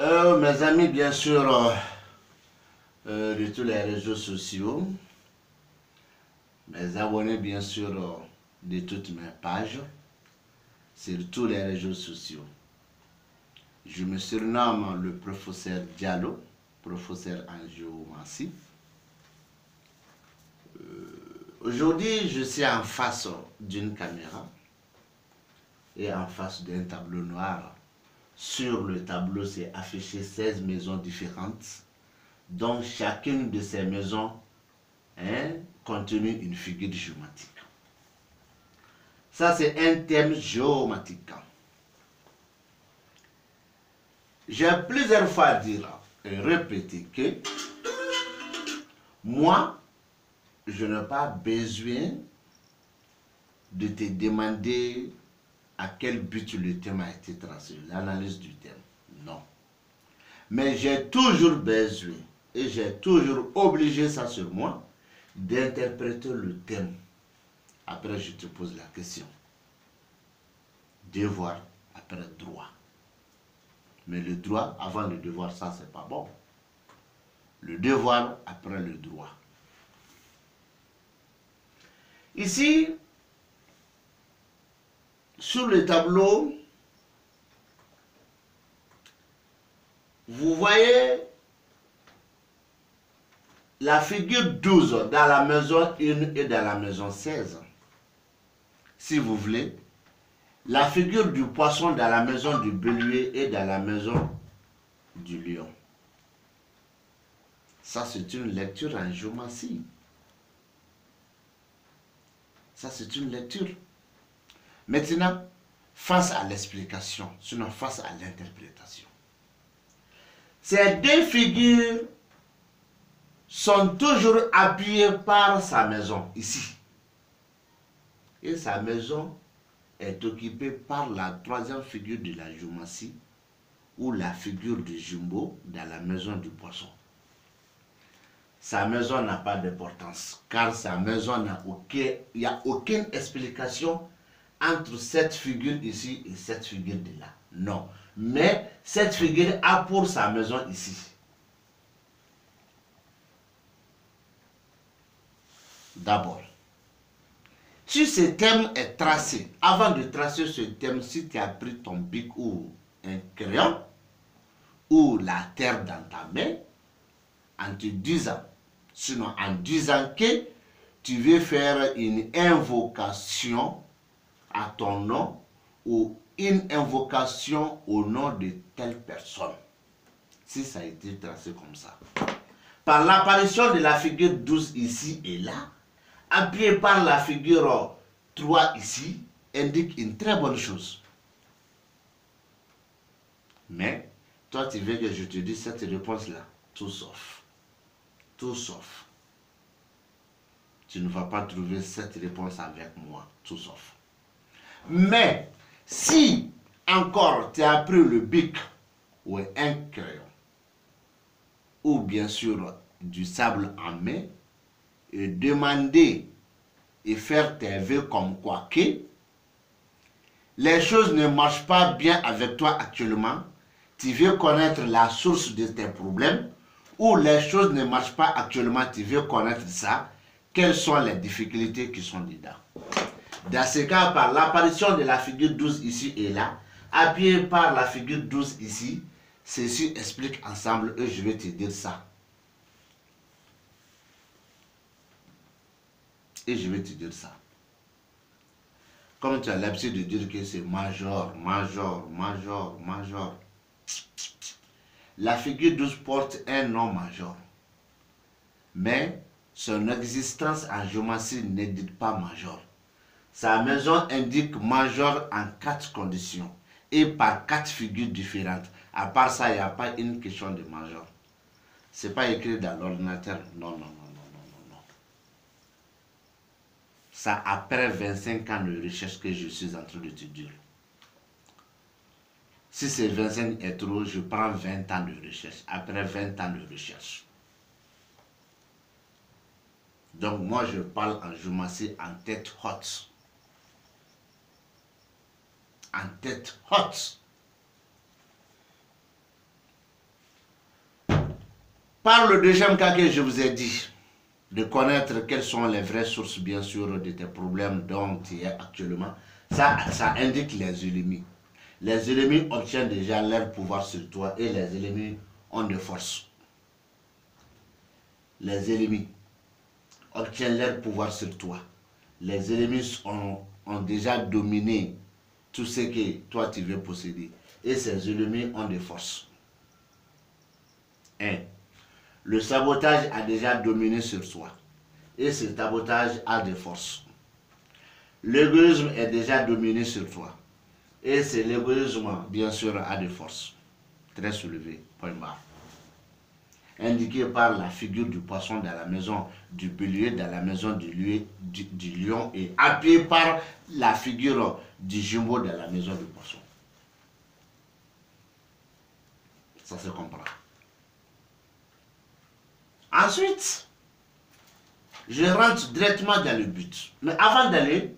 Mes amis, bien sûr, de tous les réseaux sociaux, mes abonnés, bien sûr, de toutes mes pages, sur tous les réseaux sociaux. Je me surnomme le professeur Diallo, professeur en géomancie. Aujourd'hui, je suis en face d'une caméra et en face d'un tableau noir. Sur le tableau, c'est affiché 16 maisons différentes, dont chacune de ces maisons contenu une figure géométrique. Ça, c'est un thème géométrique. J'ai plusieurs fois dit et répété que moi, je n'ai pas besoin de te demander à quel but le thème a été tracé, l'analyse du thème. Non. Mais j'ai toujours besoin, et j'ai toujours obligé ça sur moi, d'interpréter le thème. Après, je te pose la question. Devoir, après droit. Mais le droit, avant le devoir, ça, c'est pas bon. Le devoir, après le droit. Ici, sur le tableau, vous voyez la figure 12 dans la maison 1 et dans la maison 16. Si vous voulez, la figure du poisson dans la maison du bélier et dans la maison du lion. Ça, c'est une lecture en géomancie. Ça, c'est une lecture. Maintenant, face à l'explication, sinon face à l'interprétation. Ces deux figures sont toujours appuyées par sa maison, ici. Et sa maison est occupée par la troisième figure de la géomancie, ou la figure du jumbo dans la maison du poisson. Sa maison n'a pas d'importance, car sa maison n'a aucun, il n'y a aucune explication entre cette figure ici et cette figure de là. Non. Mais cette figure a pour sa maison ici. D'abord, si ce thème est tracé, avant de tracer ce thème, si tu as pris ton bic ou un crayon, ou la terre dans ta main, en te disant, sinon en disant que tu veux faire une invocation à ton nom ou une invocation au nom de telle personne. Si ça a été tracé comme ça. Par l'apparition de la figure 12 ici et là, appuyé par la figure 3 ici, indique une très bonne chose. Mais, toi tu veux que je te dise cette réponse-là, tout sauf. Tout sauf. Tu ne vas pas trouver cette réponse avec moi, tout sauf. Mais, si encore tu as pris le bic ou un crayon, ou bien sûr du sable en main, et demander et faire tes vœux comme quoi que les choses ne marchent pas bien avec toi actuellement, tu veux connaître la source de tes problèmes, ou les choses ne marchent pas actuellement, tu veux connaître ça, quelles sont les difficultés qui sont dedans. Dans ce cas, par l'apparition de la figure 12 ici et là, appuyé par la figure 12 ici, ceci explique ensemble et je vais te dire ça. Et je vais te dire ça. Comme tu as l'habitude de dire que c'est major, major, major, major. La figure 12 porte un nom major. Mais son existence en géomancie n'indique pas major. Sa maison indique major en 4 conditions et par 4 figures différentes. À part ça, il n'y a pas une question de major. Ce n'est pas écrit dans l'ordinateur. Non, non, non, non, non, non. Ça après 25 ans de recherche que je suis en train de te dire. Si c'est 25 est trop, je prends 20 ans de recherche. Après 20 ans de recherche. Donc moi je parle en géomancie en tête haute. En tête haute. Par le deuxième cas que je vous ai dit, de connaître quelles sont les vraies sources, bien sûr, de tes problèmes dont tu es actuellement, ça indique les ennemis. Les ennemis obtiennent déjà leur pouvoir sur toi et les ennemis ont de force. Les ennemis obtiennent leur pouvoir sur toi. Les ennemis ont déjà dominé tout ce que toi tu veux posséder. Et ces ennemis ont de force. 1. Le sabotage a déjà dominé sur toi. Et ce sabotage a de force. L'égoïsme est déjà dominé sur toi. Et c'est l'égoïsme, bien sûr, a de force. Très soulevé, point barre. Indiqué par la figure du poisson dans la maison du bélier, dans la maison du lion, et appuyé par la figure du jumeau dans la maison du poisson. Ça se comprend. Ensuite, je rentre directement dans le but. Mais avant d'aller,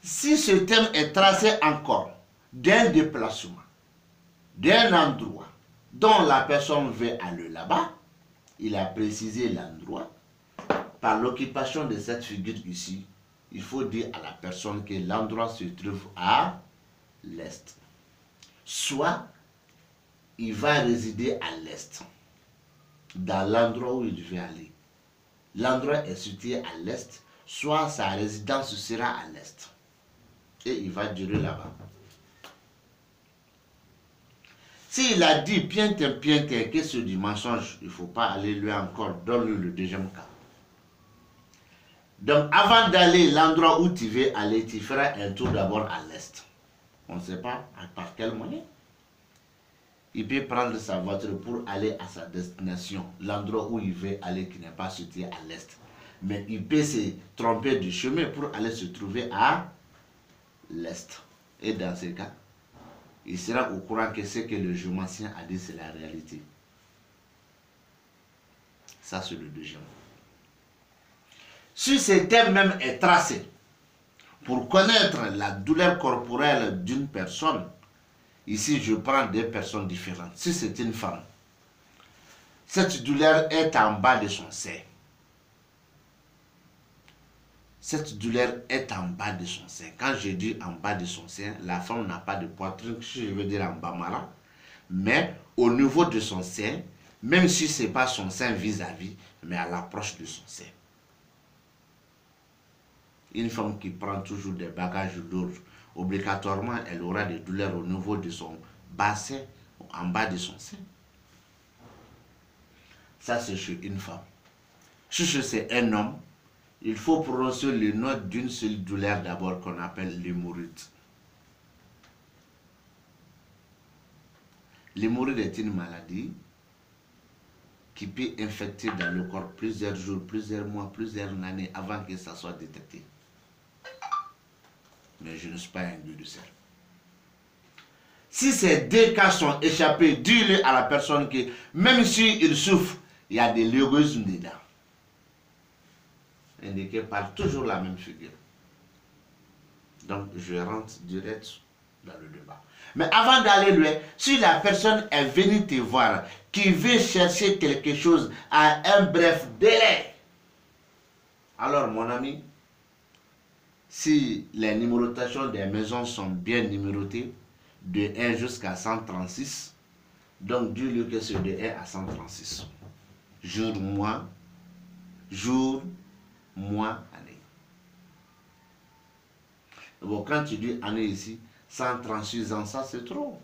si ce thème est tracé encore d'un déplacement, d'un endroit dont la personne veut aller là-bas, il a précisé l'endroit, par l'occupation de cette figure ici, il faut dire à la personne que l'endroit se trouve à l'est. Soit il va résider à l'est, dans l'endroit où il veut aller. L'endroit est situé à l'est, soit sa résidence sera à l'est. Et il va durer là-bas. S'il a dit bien que c'est du mensonge, il ne faut pas aller lui encore dans le deuxième cas. Donc avant d'aller l'endroit où tu veux aller, tu feras un tour d'abord à l'est. On ne sait pas par quel moyen. Il peut prendre sa voiture pour aller à sa destination, l'endroit où il veut aller qui n'est pas situé à l'est. Mais il peut se tromper du chemin pour aller se trouver à l'est. Et dans ce cas, il sera au courant que ce que le géomancien a dit, c'est la réalité. Ça, c'est le deuxième. Si ce thème même est tracé pour connaître la douleur corporelle d'une personne, ici je prends deux personnes différentes. Si c'est une femme, cette douleur est en bas de son sein. Cette douleur est en bas de son sein. Quand je dis en bas de son sein, la femme n'a pas de poitrine, je veux dire en bas malin, mais au niveau de son sein, même si ce n'est pas son sein vis-à-vis, mais à l'approche de son sein. Une femme qui prend toujours des bagages lourds, obligatoirement, elle aura des douleurs au niveau de son bassin, en bas de son sein. Ça, c'est chez une femme. Si c'est un homme, il faut prononcer le nom d'une seule douleur d'abord qu'on appelle l'hémorroïde. L'hémorroïde est une maladie qui peut infecter dans le corps plusieurs jours, plusieurs mois, plusieurs années avant que ça soit détecté. Mais je ne suis pas un dieu du cerf. Si ces deux cas sont échappés, dis-le à la personne que même s'il souffre, il y a de l'égoïsme dedans. Indiqué par toujours la même figure. Donc je rentre direct dans le débat. Mais avant d'aller loin, si la personne est venue te voir, qui veut chercher quelque chose à un bref délai, alors mon ami, si les numérotations des maisons sont bien numérotées, de 1 jusqu'à 136, donc dis-le que c'est de 1 à 136. Jour, mois, année. Bon, quand tu dis année ici, 136 ans, ça c'est trop.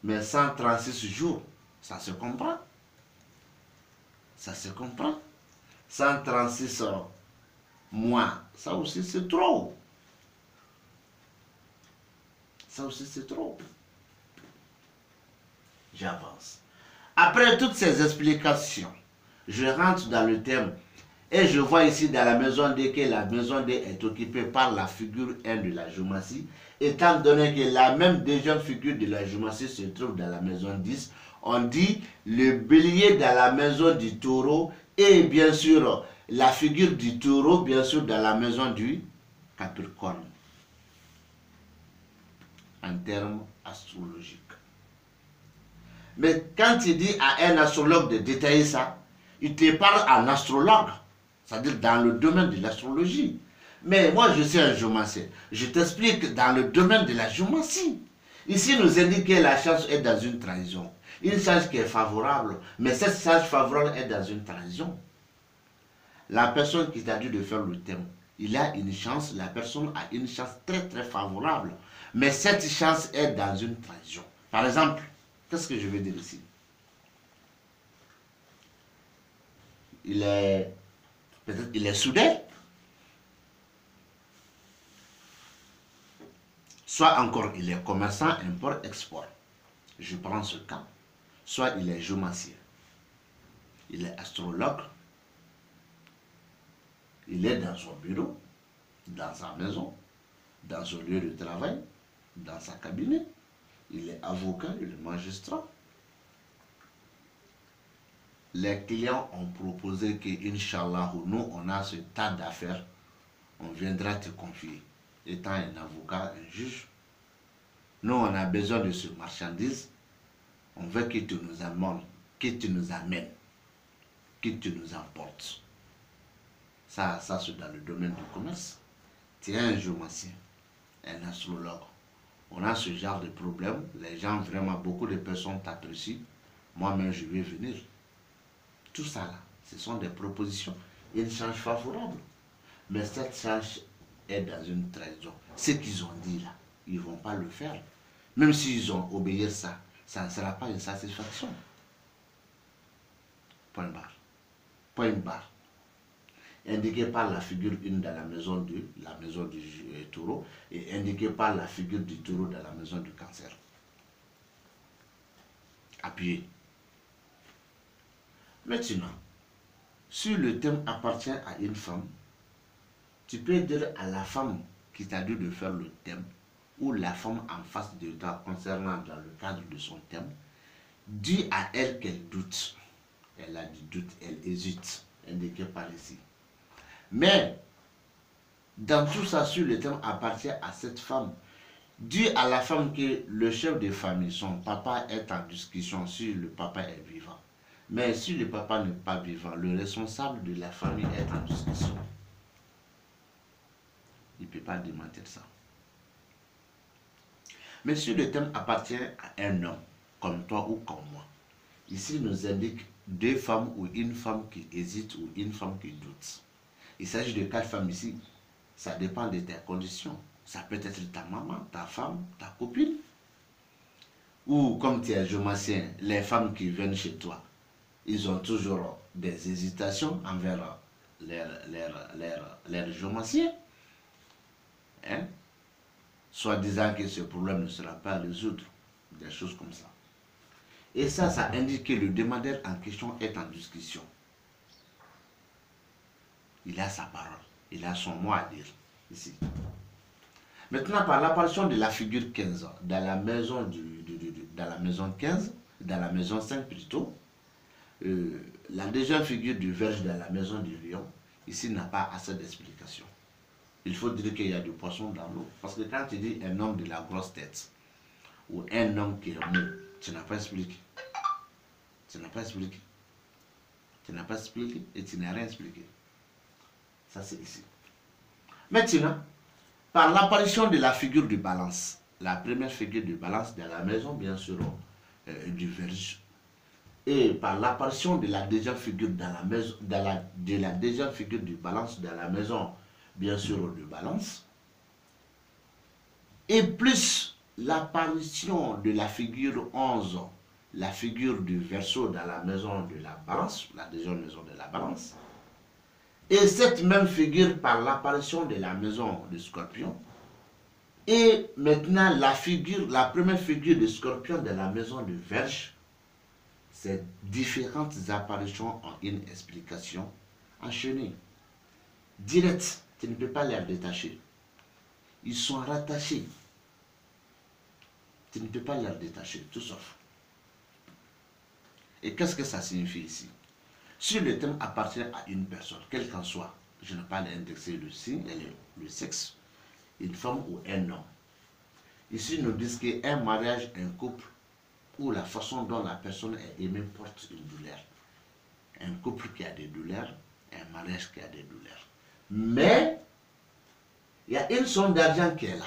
Mais 136 jours, ça se comprend. Ça se comprend. 136 mois, ça aussi c'est trop. Ça aussi c'est trop. J'avance. Après toutes ces explications, je rentre dans le thème et je vois ici dans la maison D que la maison D est occupée par la figure 1 de la géomancie, étant donné que la même deuxième figure de la géomancie se trouve dans la maison 10, on dit le bélier dans la maison du taureau et bien sûr la figure du taureau bien sûr dans la maison du Capricorne en termes astrologiques. Mais quand tu dis à un astrologue de détailler ça, il te parle en astrologue, c'est-à-dire dans le domaine de l'astrologie. Mais moi, je suis un géomancien. Je t'explique dans le domaine de la géomancie. Ici, nous indique que la chance est dans une transition. Une chance qui est favorable, mais cette chance favorable est dans une transition. La personne qui t'a dit de faire le thème, il a une chance, la personne a une chance très très favorable. Mais cette chance est dans une transition. Par exemple, qu'est-ce que je veux dire ici? Peut-être il est soudé. Soit encore il est commerçant, import-export. Je prends ce cas. Soit il est géomancien. Il est astrologue. Il est dans son bureau, dans sa maison, dans son lieu de travail, dans sa cabinet. Il est avocat, il est magistrat. Les clients ont proposé que, Inch'Allah, nous, on a ce tas d'affaires, on viendra te confier. Étant un avocat, un juge, nous, on a besoin de ce marchandise. On veut que tu nous amènes, que tu nous amènes, que tu nous emportes. Ça c'est dans le domaine du commerce. Tu es un géomancien, un astrologue. On a ce genre de problème. Les gens, vraiment, beaucoup de personnes t'apprécient. Moi-même, je vais venir. Tout ça, là, ce sont des propositions. Une chance favorable. Mais cette chance est dans une trahison. Ce qu'ils ont dit, là, ils ne vont pas le faire. Même s'ils ont obéi ça, ça ne sera pas une satisfaction. Point barre. Point barre. Indiqué par la figure 1 dans la maison du taureau et indiqué par la figure du taureau dans la maison du cancer. Appuyé. Maintenant, si le thème appartient à une femme, tu peux dire à la femme qui t'a dit de faire le thème ou la femme en face de toi concernant dans le cadre de son thème, dis à elle qu'elle doute. Elle a du doute, elle hésite, indiqué par ici. Mais, dans tout ça, sur le thème appartient à cette femme. Dis à la femme que le chef de famille, son papa est en discussion si le papa est vivant. Mais si le papa n'est pas vivant, le responsable de la famille est en discussion. Il ne peut pas démentir ça. Mais si le thème appartient à un homme, comme toi ou comme moi, ici nous indique deux femmes ou une femme qui hésite ou une femme qui doute. Il s'agit de 4 femmes ici. Ça dépend de tes conditions. Ça peut être ta maman, ta femme, ta copine. Ou comme tu es géomancien, les femmes qui viennent chez toi, ils ont toujours des hésitations envers leur géomancien. Hein? Soit disant que ce problème ne sera pas résoudre. Des choses comme ça. Et ça indique que le demandeur en question est en discussion. Il a sa parole, il a son mot à dire ici. Maintenant, par l'apparition de la figure 15 dans la maison dans la maison 15, dans la maison 5 plutôt, la deuxième figure du Vierge dans la maison du Lion, ici n'a pas assez d'explication. Il faut dire qu'il y a du poisson dans l'eau. Parce que quand tu dis un homme de la grosse tête, ou un homme qui est mou, tu n'as pas expliqué. Tu n'as pas expliqué. Tu n'as pas expliqué et tu n'as rien expliqué. Ça, c'est ici. Maintenant, par l'apparition de la figure du balance, la première figure du balance dans la maison, bien sûr, du Vierge, et par l'apparition de la deuxième figure dans la maison, de la deuxième figure du balance dans la maison, bien sûr, du balance, et plus l'apparition de la figure 11, la figure du Verseau dans la maison de la balance, la deuxième maison de la balance, et cette même figure par l'apparition de la maison du Scorpion, et maintenant la première figure du Scorpion de la maison du Vierge, ces différentes apparitions ont une explication enchaînée, directe, tu ne peux pas les détacher. Ils sont rattachés. Tu ne peux pas les détacher, tout sauf. Et qu'est-ce que ça signifie ici? Si le thème appartient à une personne, quel qu'en soit, je n'ai pas indexé le signe et le sexe, une femme ou un homme. Ici, nous disent qu'un mariage, un couple, ou la façon dont la personne est aimée porte une douleur. Un couple qui a des douleurs, un mariage qui a des douleurs. Mais, il y a une somme d'argent qui est là,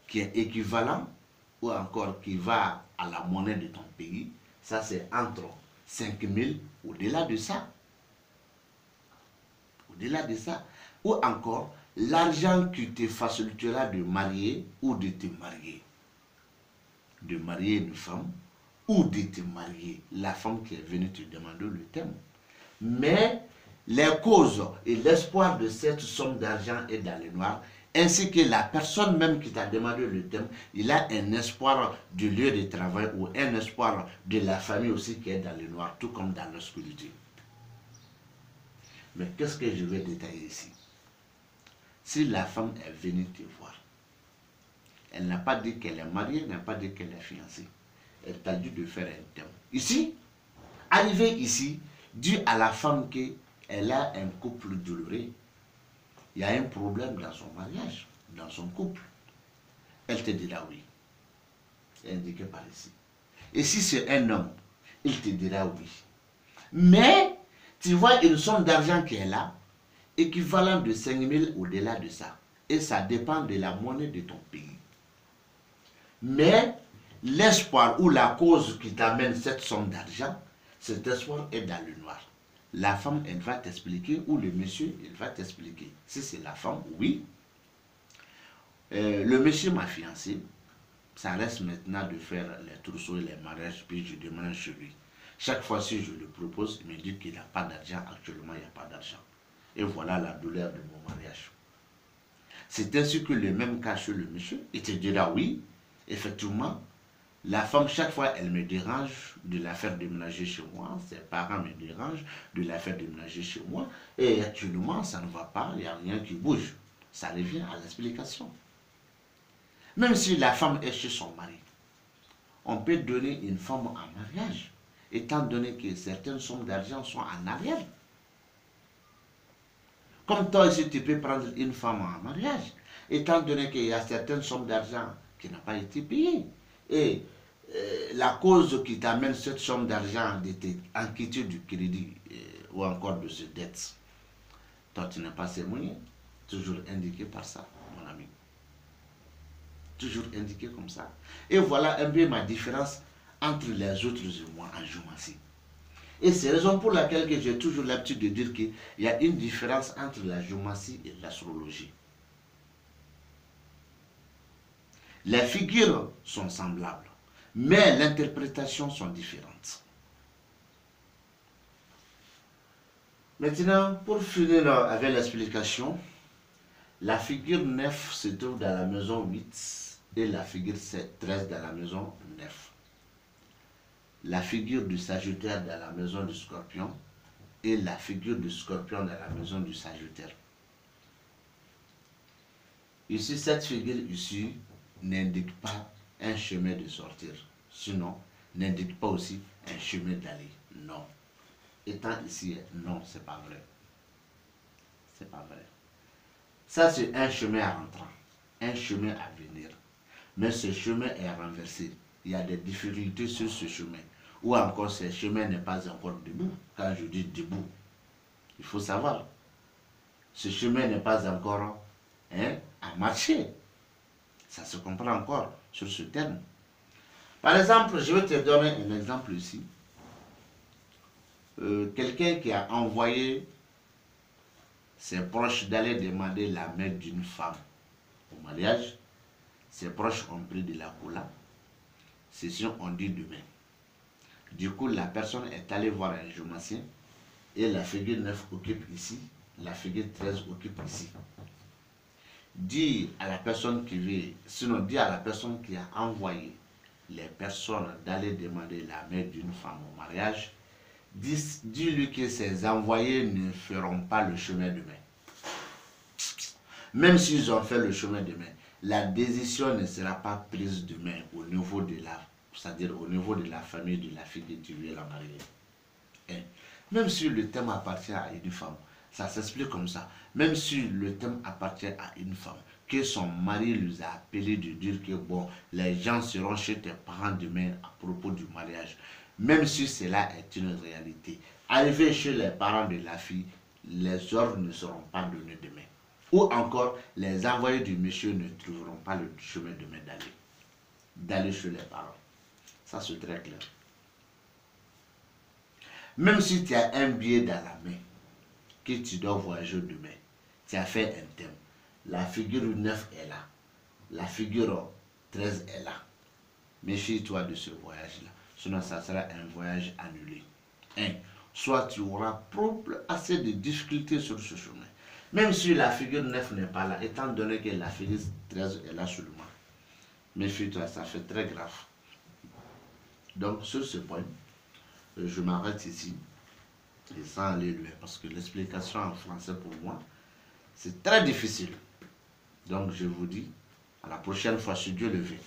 qui est équivalent ou encore qui va à la monnaie de ton pays. Ça, c'est entre 5 000, au-delà de ça. Au-delà de ça. Ou encore, l'argent qui te facilitera de marier ou de te marier. De marier une femme ou de te marier la femme qui est venue te demander le thème. Mais les causes et l'espoir de cette somme d'argent est dans le noir, ainsi que la personne même qui t'a demandé le thème, il a un espoir du lieu de travail ou un espoir de la famille aussi qui est dans le noir, tout comme dans l'obscurité. Mais qu'est-ce que je vais détailler ici? Si la femme est venue te voir, elle n'a pas dit qu'elle est mariée, elle n'a pas dit qu'elle est fiancée. Elle t'a dit de faire un thème. Ici, arrivé ici, dû à la femme qu'elle a un couple douloureux, il y a un problème dans son mariage, dans son couple. Elle te dira oui. C'est indiqué par ici. Et si c'est un homme, il te dira oui. Mais, tu vois une somme d'argent qui est là, équivalent de 5 000 au-delà de ça. Et ça dépend de la monnaie de ton pays. Mais l'espoir ou la cause qui t'amène cette somme d'argent, cet espoir est dans le noir. La femme, elle va t'expliquer, ou le monsieur, il va t'expliquer. Si c'est la femme, oui. Le monsieur m'a fiancé, ça reste maintenant de faire les trousseaux et les mariages, puis je demande chez lui. Chaque fois si je le propose, il me dit qu'il n'a pas d'argent, actuellement il n'y a pas d'argent. Et voilà la douleur de mon mariage. C'est ainsi que le même cas chez le monsieur, il te dira oui, effectivement, la femme, chaque fois, elle me dérange de la faire déménager chez moi, ses parents me dérangent de la faire déménager chez moi, et actuellement, ça ne va pas, il n'y a rien qui bouge. Ça revient à l'explication. Même si la femme est chez son mari, on peut donner une femme en mariage, étant donné que certaines sommes d'argent sont en arrière. Comme toi aussi, tu peux prendre une femme en mariage, étant donné qu'il y a certaines sommes d'argent qui n'ont pas été payées. Et la cause qui t'amène cette somme d'argent de t'inquiéter du crédit ou encore de ce dette, toi tu n'as pas ces moyens, toujours indiqué par ça, mon ami. Toujours indiqué comme ça. Et voilà un peu ma différence entre les autres et moi en géomancie. Et c'est la raison pour laquelle j'ai toujours l'habitude de dire qu'il y a une différence entre la géomancie et l'astrologie. Les figures sont semblables, mais les interprétations sont différentes. Maintenant, pour finir avec l'explication, la figure 9 se trouve dans la maison 8 et la figure 13 dans la maison 9. La figure du Sagittaire dans la maison du Scorpion et la figure du Scorpion dans la maison du Sagittaire. Ici, cette figure ici n'indique pas un chemin de sortir. Sinon, n'indique pas aussi un chemin d'aller. Non. Étant ici, non, c'est pas vrai. C'est pas vrai. Ça, c'est un chemin à rentrant, un chemin à venir. Mais ce chemin est renversé. Il y a des difficultés sur ce chemin. Ou encore, ce chemin n'est pas encore debout. Quand je dis debout, il faut savoir. Ce chemin n'est pas encore à marcher. Ça se comprend encore sur ce terme. Par exemple, je vais te donner un exemple ici. Quelqu'un qui a envoyé ses proches d'aller demander la main d'une femme au mariage. Ses proches ont pris de la cola. Ceci on dit demain. Du coup, la personne est allée voir un géomacien et la figure 9 occupe ici, la figure 13 occupe ici. Dis à la personne qui veut, sinon dis à la personne qui a envoyé les personnes d'aller demander la main d'une femme au mariage, dis-lui que ces envoyés ne feront pas le chemin demain. Même s'ils ont fait le chemin demain, la décision ne sera pas prise demain au niveau de c'est-à-dire au niveau de la famille de la fille que tu veux la marier. Même si le thème appartient à une femme, ça s'explique comme ça. Même si le thème appartient à une femme, que son mari lui a appelé de dire que bon, les gens seront chez tes parents demain à propos du mariage. Même si cela est une réalité. Arrivé chez les parents de la fille, les ordres ne seront pas donnés demain. Ou encore, les envoyés du monsieur ne trouveront pas le chemin demain d'aller chez les parents. Ça, c'est très clair. Même si tu as un billet dans la main, que tu dois voyager demain, tu as fait un thème. La figure 9 est là. La figure 13 est là. Méfie-toi de ce voyage-là. Sinon, ça sera un voyage annulé. Soit tu auras assez de difficultés sur ce chemin. Même si la figure 9 n'est pas là, étant donné que la figure 13 est là seulement. Méfie-toi, ça fait très grave. Donc, sur ce point, je m'arrête ici. Et sans aller loin, parce que l'explication en français pour moi, c'est très difficile. Donc, je vous dis à la prochaine fois, si Dieu le veut.